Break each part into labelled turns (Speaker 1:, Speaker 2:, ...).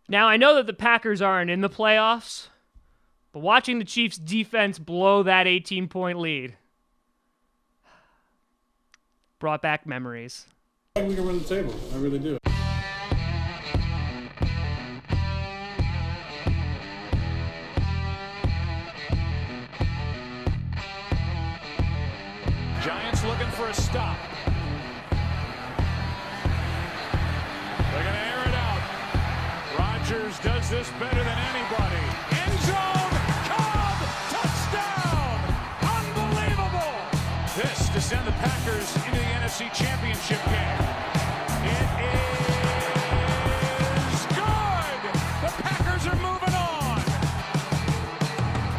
Speaker 1: Now, I know that the Packers aren't in the playoffs, but watching the Chiefs' defense blow that 18-point lead brought back memories.
Speaker 2: I think we can run the table. I really do.
Speaker 3: Giants looking for a stop. They're going to air it out. Rodgers does this better than anybody. End zone, Cobb, touchdown! Unbelievable! This to send the Packers into the NFC Championship game. It is good! The Packers are moving on.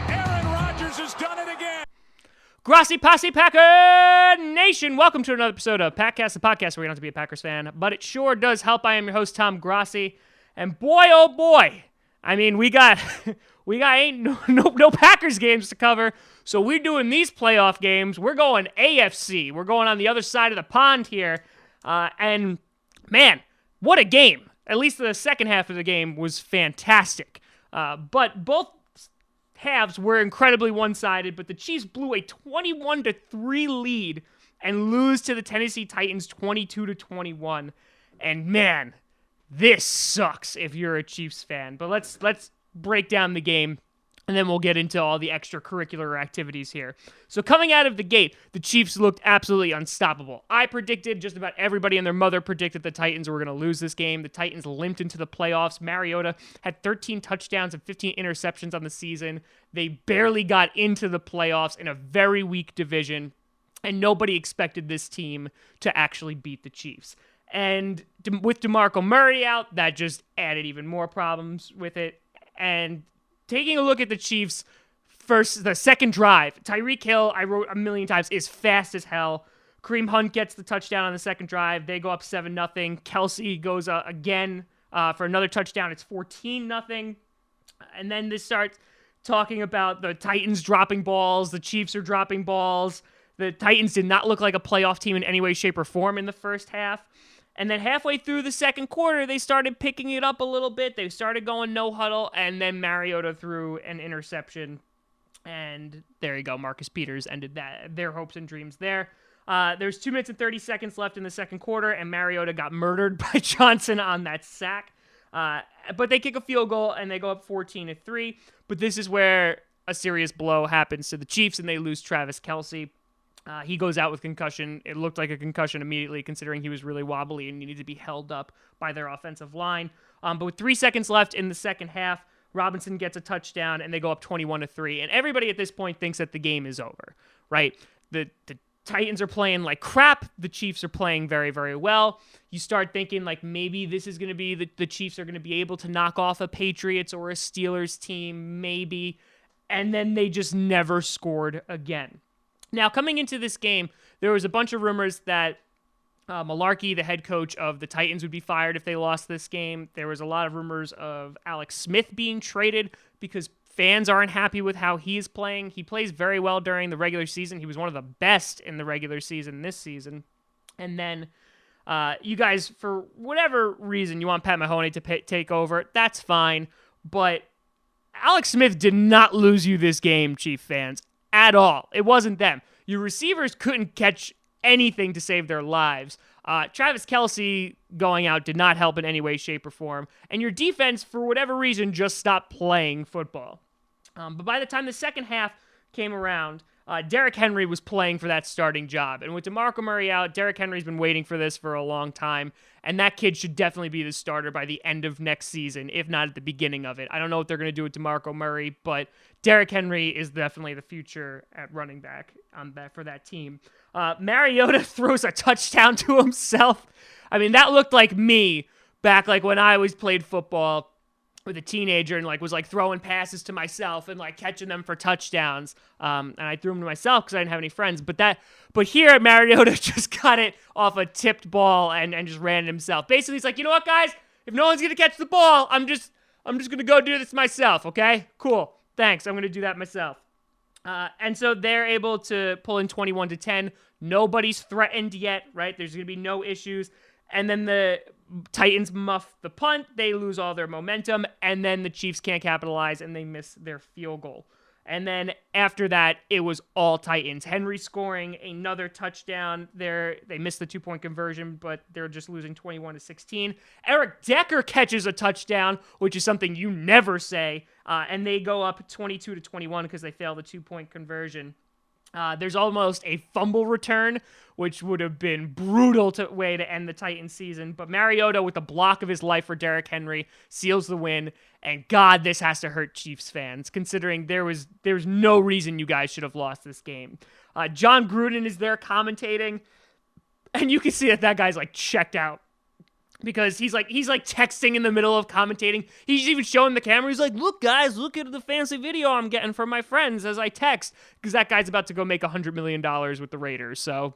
Speaker 3: Aaron Rodgers has done it again.
Speaker 1: Grassy Posse Packer Nation, welcome to another episode of Packcast, the podcast where you don't have to be a Packers fan, but it sure does help. I am your host, Tom Grassi, and boy, oh boy, I mean, we got ain't no Packers games to cover, so we're doing these playoff games. We're going AFC. We're going on the other side of the pond here, and man, what a game. At least the second half of the game was fantastic, but both halves were incredibly one-sided, but the Chiefs blew a 21-3 lead and lose to the Tennessee Titans 22-21. And man, this sucks if you're a Chiefs fan. But let's break down the game, and then we'll get into all the extracurricular activities here. So coming out of the gate, the Chiefs looked absolutely unstoppable. I predicted, just about everybody and their mother predicted the Titans were going to lose this game. The Titans limped into the playoffs. Mariota had 13 touchdowns and 15 interceptions on the season. They barely got into the playoffs in a very weak division, and nobody expected this team to actually beat the Chiefs. And with DeMarco Murray out, that just added even more problems with it. And taking a look at the Chiefs' the second drive, Tyreek Hill, I wrote a million times, is fast as hell. Kareem Hunt gets the touchdown on the second drive. They go up 7-0. Kelsey goes again for another touchdown. It's 14-0. And then this starts talking about the Titans dropping balls. The Chiefs are dropping balls. The Titans did not look like a playoff team in any way, shape, or form in the first half. And then halfway through the second quarter, they started picking it up a little bit. They started going no huddle, and then Mariota threw an interception. And there you go. Marcus Peters ended their hopes and dreams there. There's 2 minutes and 30 seconds left in the second quarter, and Mariota got murdered by Johnson on that sack. But they kick a field goal, and they go up 14-3. But this is where a serious blow happens to the Chiefs, and they lose Travis Kelsey. He goes out with concussion. It looked like a concussion immediately, considering he was really wobbly and needed to be held up by their offensive line. But with 3 seconds left in the second half, Robinson gets a touchdown, and they go up 21-3. And everybody at this point thinks that the game is over, right? The Titans are playing like crap. The Chiefs are playing very, very well. You start thinking like maybe this is going to be the Chiefs are going to be able to knock off a Patriots or a Steelers team, maybe. And then they just never scored again. Now, coming into this game, there was a bunch of rumors that Malarkey, the head coach of the Titans, would be fired if they lost this game. There was a lot of rumors of Alex Smith being traded because fans aren't happy with how he is playing. He plays very well during the regular season. He was one of the best in the regular season this season. And then you guys, for whatever reason, you want Pat Mahoney to take over. That's fine. But Alex Smith did not lose you this game, Chief fans. At all. It wasn't them. Your receivers couldn't catch anything to save their lives. Travis Kelsey going out did not help in any way, shape, or form. And your defense, for whatever reason, just stopped playing football. But by the time the second half came around, Derrick Henry was playing for that starting job. And with DeMarco Murray out, Derrick Henry's been waiting for this for a long time. And that kid should definitely be the starter by the end of next season, if not at the beginning of it. I don't know what they're going to do with DeMarco Murray, but Derrick Henry is definitely the future at running back for that team. Mariota throws a touchdown to himself. I mean, that looked like me back like when I always played football with a teenager and was throwing passes to myself and catching them for touchdowns. And I threw them to myself because I didn't have any friends. But here Mariota just got it off a tipped ball and just ran it himself. Basically, he's like, you know what, guys? If no one's gonna catch the ball, I'm just gonna go do this myself. Okay, cool. Thanks. I'm gonna do that myself. And so they're able to pull in 21-10. Nobody's threatened yet, right? There's gonna be no issues. and then the Titans muff the punt, they lose all their momentum, and then the Chiefs can't capitalize, and they miss their field goal. And then after that, it was all Titans. Henry scoring another touchdown there. They missed the 2-point conversion, but they're just losing 21-16. Eric Decker catches a touchdown, which is something you never say. And they go up 22-21 because they fail the 2-point conversion. There's almost a fumble return, which would have been brutal way to end the Titans season. But Mariota, with the block of his life for Derrick Henry, seals the win. And God, this has to hurt Chiefs fans, considering there's no reason you guys should have lost this game. John Gruden is there commentating, and you can see that guy's like checked out. Because he's like texting in the middle of commentating. He's even showing the camera. He's like, look, guys, look at the fancy video I'm getting from my friends as I text. Because that guy's about to go make $100 million with the Raiders. So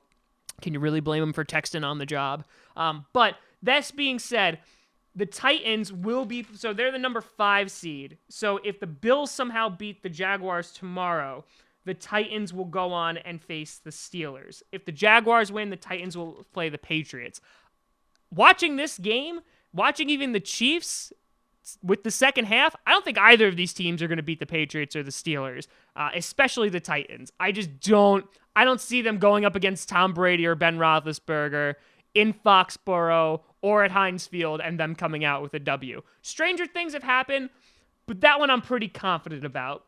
Speaker 1: can you really blame him for texting on the job? But that being said, the Titans will be, so they're the number 5 seed. So if the Bills somehow beat the Jaguars tomorrow, the Titans will go on and face the Steelers. If the Jaguars win, the Titans will play the Patriots. Watching this game, watching even the Chiefs with the second half, I don't think either of these teams are going to beat the Patriots or the Steelers, especially the Titans. I don't see them going up against Tom Brady or Ben Roethlisberger in Foxborough or at Heinz Field and them coming out with a W. Stranger things have happened, but that one I'm pretty confident about.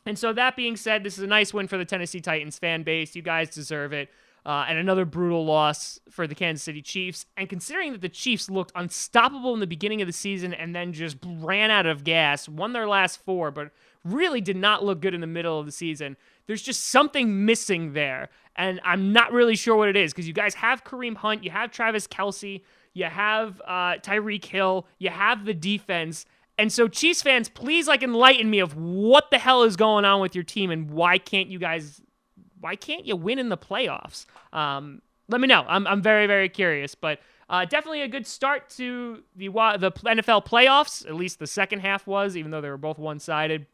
Speaker 1: And so that being said, this is a nice win for the Tennessee Titans fan base. You guys deserve it. And another brutal loss for the Kansas City Chiefs. And considering that the Chiefs looked unstoppable in the beginning of the season and then just ran out of gas, won their last 4, but really did not look good in the middle of the season, there's just something missing there. And I'm not really sure what it is, because you guys have Kareem Hunt, you have Travis Kelce, you have Tyreek Hill, you have the defense. And so Chiefs fans, please enlighten me of what the hell is going on with your team and why can't you win in the playoffs? Let me know. I'm very, very curious. But definitely a good start to the NFL playoffs. At least the second half was, even though they were both one-sided.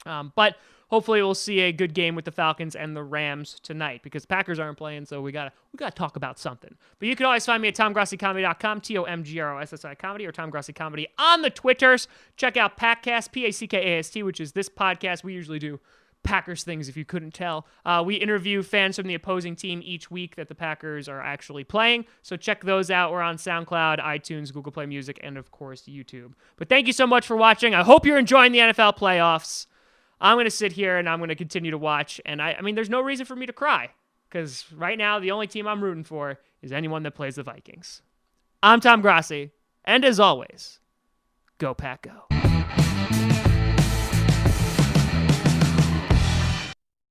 Speaker 1: But hopefully we'll see a good game with the Falcons and the Rams tonight, because the Packers aren't playing, so we gotta talk about something. But you can always find me at TomGrossiComedy.com, TomGrossi Comedy, or Tom Grossi Comedy on the Twitters. Check out Packcast, Packast, which is this podcast. We usually do Packers things, if you couldn't tell. We interview fans from the opposing team each week that the Packers are actually playing, so check those out. We're on SoundCloud, iTunes, Google Play Music, and of course YouTube. But thank you so much for watching. I hope you're enjoying the NFL playoffs. I'm going to sit here and I'm going to continue to watch, and I mean, there's no reason for me to cry, because right now the only team I'm rooting for is anyone that plays the Vikings. I'm Tom Grossi, and as always, go Pack Go.